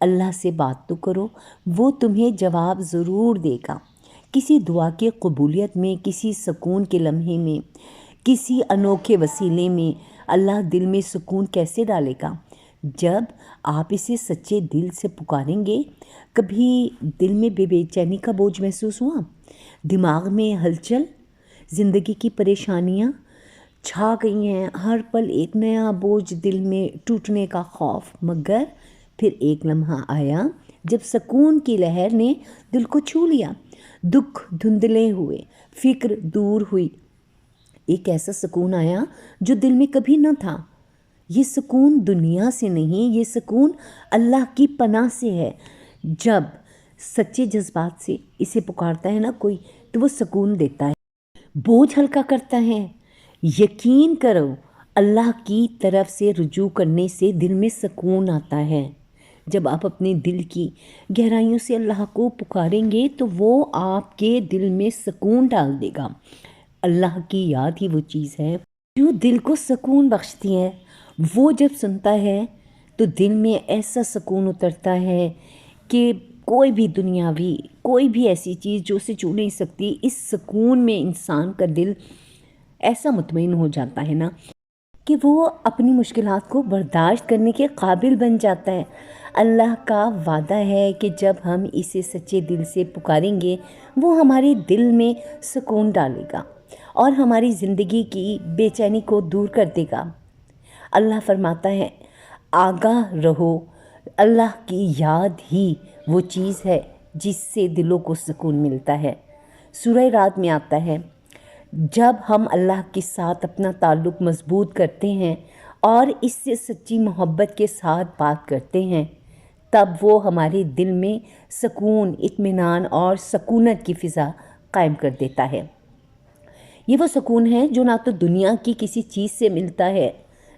اللہ سے بات تو کرو، وہ تمہیں جواب ضرور دے گا۔ کسی دعا کی قبولیت میں، کسی سکون کے لمحے میں، کسی انوکھے وسیلے میں اللہ دل میں سکون کیسے ڈالے گا؟ جب آپ اسے سچے دل سے پکاریں گے۔ کبھی دل میں بے چینی کا بوجھ محسوس ہوا؟ دماغ میں ہلچل، زندگی کی پریشانیاں چھا گئی ہیں، ہر پل ایک نیا بوجھ، دل میں ٹوٹنے کا خوف، مگر پھر ایک لمحہ آیا جب سکون کی لہر نے دل کو چھو لیا، دکھ دھندلے ہوئے، فکر دور ہوئی، ایک ایسا سکون آیا جو دل میں کبھی نہ تھا۔ یہ سکون دنیا سے نہیں، یہ سکون اللہ کی پناہ سے ہے۔ جب سچے جذبات سے اسے پکارتا ہے نا کوئی، تو وہ سکون دیتا ہے، بوجھ ہلکا کرتا ہے۔ یقین کرو، اللہ کی طرف سے رجوع کرنے سے دل میں سکون آتا ہے۔ جب آپ اپنے دل کی گہرائیوں سے اللہ کو پکاریں گے تو وہ آپ کے دل میں سکون ڈال دے گا۔ اللہ کی یاد ہی وہ چیز ہے جو دل کو سکون بخشتی ہے۔ وہ جب سنتا ہے تو دل میں ایسا سکون اترتا ہے کہ کوئی بھی دنیاوی، کوئی بھی ایسی چیز جو اسے چھو نہیں سکتی، اس سکون میں انسان کا دل ایسا مطمئن ہو جاتا ہے نا کہ وہ اپنی مشکلات کو برداشت کرنے کے قابل بن جاتا ہے۔ اللہ کا وعدہ ہے کہ جب ہم اسے سچے دل سے پکاریں گے، وہ ہمارے دل میں سکون ڈالے گا اور ہماری زندگی کی بے چینی کو دور کر دے گا۔ اللہ فرماتا ہے، آگاہ رہو، اللہ کی یاد ہی وہ چیز ہے جس سے دلوں کو سکون ملتا ہے۔ سورہ رعد میں آتا ہے، جب ہم اللہ کے ساتھ اپنا تعلق مضبوط کرتے ہیں اور اس سے سچی محبت کے ساتھ بات کرتے ہیں، تب وہ ہمارے دل میں سکون، اطمینان اور سکونت کی فضا قائم کر دیتا ہے۔ یہ وہ سکون ہے جو نہ تو دنیا کی کسی چیز سے ملتا ہے،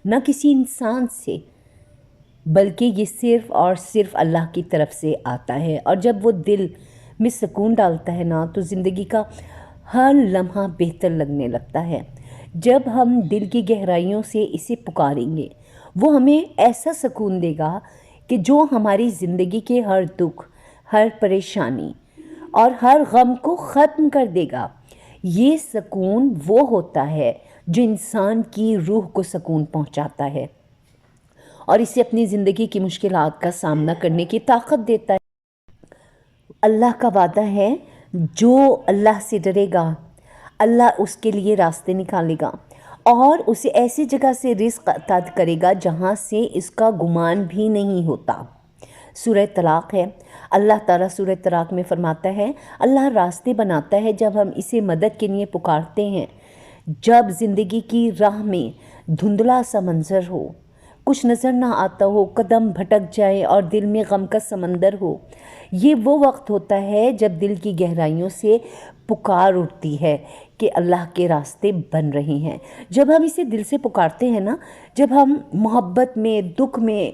نہ کسی انسان سے، بلکہ یہ صرف اور صرف اللہ کی طرف سے آتا ہے۔ اور جب وہ دل میں سکون ڈالتا ہے نا، تو زندگی کا ہر لمحہ بہتر لگنے لگتا ہے۔ جب ہم دل کی گہرائیوں سے اسے پکاریں گے، وہ ہمیں ایسا سکون دے گا کہ جو ہماری زندگی کے ہر دکھ، ہر پریشانی اور ہر غم کو ختم کر دے گا۔ یہ سکون وہ ہوتا ہے جو انسان کی روح کو سکون پہنچاتا ہے اور اسے اپنی زندگی کی مشکلات کا سامنا کرنے کی طاقت دیتا ہے۔ اللہ کا وعدہ ہے، جو اللہ سے ڈرے گا، اللہ اس کے لیے راستے نکالے گا اور اسے ایسی جگہ سے رزق عطا کرے گا جہاں سے اس کا گمان بھی نہیں ہوتا۔ سورہ طلاق ہے، اللہ تعالیٰ سورہ طلاق میں فرماتا ہے، اللہ راستے بناتا ہے جب ہم اسے مدد کے لیے پکارتے ہیں۔ جب زندگی کی راہ میں دھندلا سا منظر ہو، کچھ نظر نہ آتا ہو، قدم بھٹک جائے اور دل میں غم کا سمندر ہو، یہ وہ وقت ہوتا ہے جب دل کی گہرائیوں سے پکار اٹھتی ہے کہ اللہ کے راستے بن رہے ہیں۔ جب ہم اسے دل سے پکارتے ہیں نا، جب ہم محبت میں، دکھ میں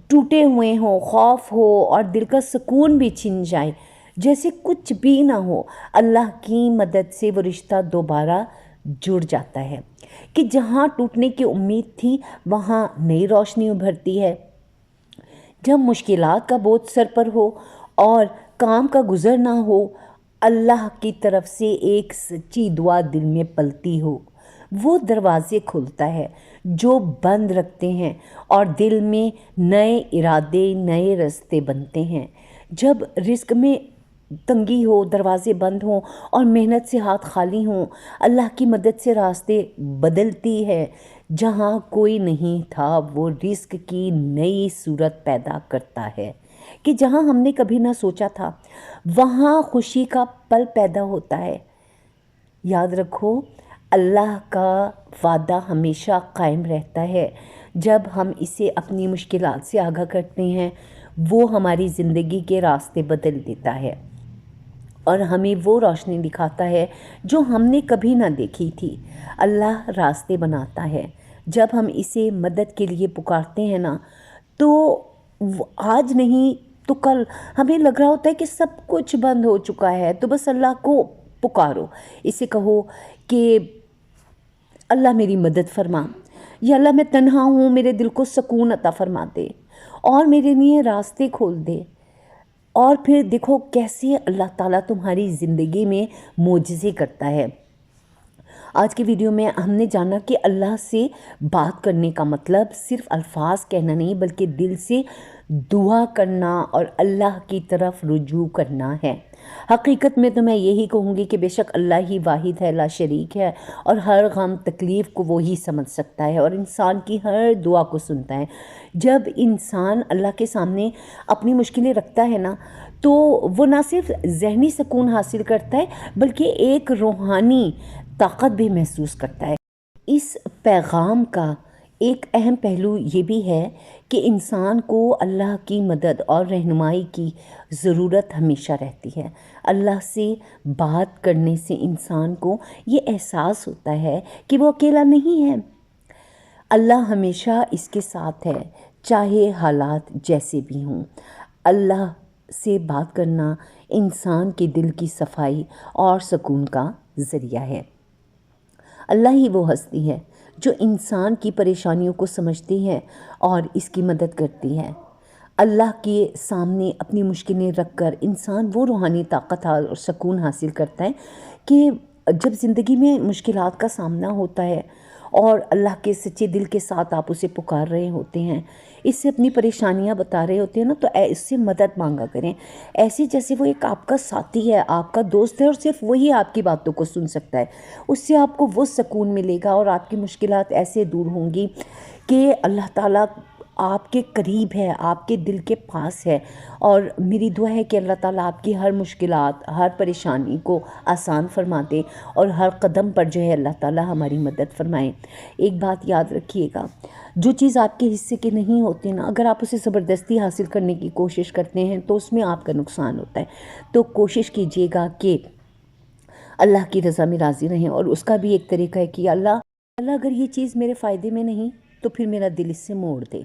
ٹوٹے ہوئے ہوں، خوف ہو اور دل کا سکون بھی چھن جائے، جیسے کچھ بھی نہ ہو، اللہ کی مدد سے وہ رشتہ دوبارہ جڑ جاتا ہے کہ جہاں ٹوٹنے کی امید تھی وہاں نئی روشنی ابھرتی ہے۔ جب مشکلات کا بوجھ سر پر ہو اور کام کا گزر نہ ہو، اللہ کی طرف سے ایک سچی دعا دل میں پلتی ہو، وہ دروازے کھلتا ہے جو بند رکھتے ہیں اور دل میں نئے ارادے، نئے راستے بنتے ہیں۔ جب رزق میں تنگی ہو، دروازے بند ہوں اور محنت سے ہاتھ خالی ہوں، اللہ کی مدد سے راستے بدلتی ہے۔ جہاں کوئی نہیں تھا وہ رزق کی نئی صورت پیدا کرتا ہے کہ جہاں ہم نے کبھی نہ سوچا تھا وہاں خوشی کا پل پیدا ہوتا ہے۔ یاد رکھو، اللہ کا وعدہ ہمیشہ قائم رہتا ہے۔ جب ہم اسے اپنی مشکلات سے آگاہ کرتے ہیں، وہ ہماری زندگی کے راستے بدل دیتا ہے اور ہمیں وہ روشنی دکھاتا ہے جو ہم نے کبھی نہ دیکھی تھی۔ اللہ راستے بناتا ہے۔ جب ہم اسے مدد کے لیے پکارتے ہیں نا، تو آج نہیں تو کل ہمیں لگ رہا ہوتا ہے کہ سب کچھ بند ہو چکا ہے، تو بس اللہ کو پکارو، اسے کہو کہ اللہ میری مدد فرما، یا اللہ میں تنہا ہوں، میرے دل کو سکون عطا فرما دے۔ اور میرے لیے راستے کھول دے۔ اور پھر دیکھو کیسے اللہ تعالیٰ تمہاری زندگی میں معجزے کرتا ہے۔ آج کی ویڈیو میں ہم نے جانا کہ اللہ سے بات کرنے کا مطلب صرف الفاظ کہنا نہیں بلکہ دل سے دعا کرنا اور اللہ کی طرف رجوع کرنا ہے۔ حقیقت میں تو میں یہی کہوں گی کہ بے شک اللہ ہی واحد ہے، لا شریک ہے، اور ہر غم تکلیف کو وہی سمجھ سکتا ہے اور انسان کی ہر دعا کو سنتا ہے۔ جب انسان اللہ کے سامنے اپنی مشکلیں رکھتا ہے نا تو وہ نہ صرف ذہنی سکون حاصل کرتا ہے بلکہ ایک روحانی طاقت بھی محسوس کرتا ہے۔ اس پیغام کا ایک اہم پہلو یہ بھی ہے کہ انسان کو اللہ کی مدد اور رہنمائی کی ضرورت ہمیشہ رہتی ہے۔ اللہ سے بات کرنے سے انسان کو یہ احساس ہوتا ہے کہ وہ اکیلا نہیں ہے، اللہ ہمیشہ اس کے ساتھ ہے، چاہے حالات جیسے بھی ہوں۔ اللہ سے بات کرنا انسان کے دل کی صفائی اور سکون کا ذریعہ ہے۔ اللہ ہی وہ ہستی ہے جو انسان کی پریشانیوں کو سمجھتی ہے اور اس کی مدد کرتی ہے۔ اللہ کے سامنے اپنی مشکلیں رکھ کر انسان وہ روحانی طاقت اور سکون حاصل کرتا ہے کہ جب زندگی میں مشکلات کا سامنا ہوتا ہے اور اللہ کے سچے دل کے ساتھ آپ اسے پکار رہے ہوتے ہیں، اس سے اپنی پریشانیاں بتا رہے ہوتے ہیں نا، تو اس سے مدد مانگا کریں، ایسے جیسے وہ ایک آپ کا ساتھی ہے، آپ کا دوست ہے اور صرف وہی آپ کی باتوں کو سن سکتا ہے۔ اس سے آپ کو وہ سکون ملے گا اور آپ کی مشکلات ایسے دور ہوں گی کہ اللہ تعالیٰ آپ کے قریب ہے، آپ کے دل کے پاس ہے۔ اور میری دعا ہے کہ اللہ تعالیٰ آپ کی ہر مشکلات، ہر پریشانی کو آسان فرما دے اور ہر قدم پر جو ہے اللہ تعالیٰ ہماری مدد فرمائے۔ ایک بات یاد رکھیے گا، جو چیز آپ کے حصے کی نہیں ہوتی نا، اگر آپ اسے زبردستی حاصل کرنے کی کوشش کرتے ہیں تو اس میں آپ کا نقصان ہوتا ہے۔ تو کوشش کیجیے گا کہ اللہ کی رضا میں راضی رہیں، اور اس کا بھی ایک طریقہ ہے کہ اللہ اگر یہ چیز میرے فائدے میں نہیں تو پھر میرا دل اس سے موڑ دے۔